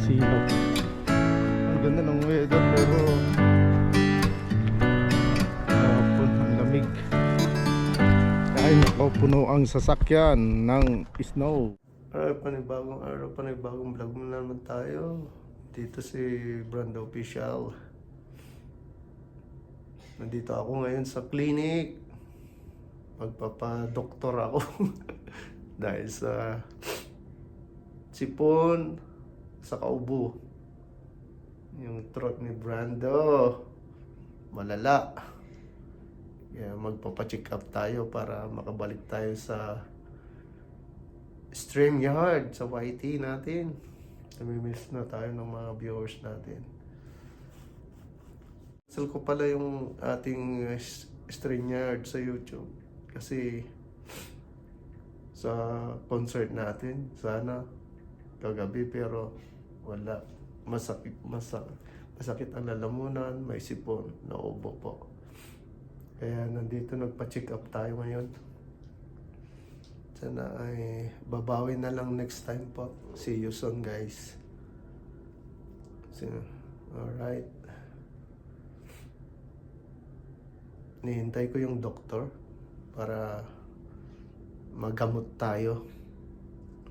silaw. Ang ganda ng weather pero hapon ang lamig. Ay nako, puno ang sasakyan ng snow. Panibagong araw, panibagong vlog mo na naman tayo. Dito si Brando Official. Nandito ako ngayon sa clinic. Magpapadoktor ako. Dahil sa sipon, sa kaubo. Yung throat ni Brando malala. Kaya magpapacheck up tayo para makabalik tayo sa StreamYard, sa YT natin. Namimiss na tayo ng mga viewers natin. Cancel ko pala yung ating StreamYard sa YouTube. Kasi sa concert natin, sana kagabi, pero wala. Masakit ang lalamunan, may sipon, naubo po. Kaya nandito nagpa-check up tayo ngayon. Sana ay babawi na lang next time po. See you soon, guys. Alright. Nihintay ko yung doktor para magamot tayo.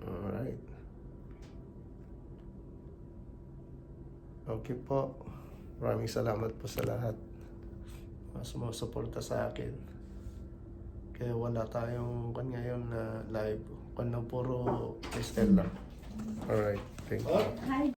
Alright. Okay po. Maraming salamat po sa lahat. Sumusuporta sa akin. Kaya wala tayong ngayon na live. Puro Estelle lang. Alright. Thank you. Hi.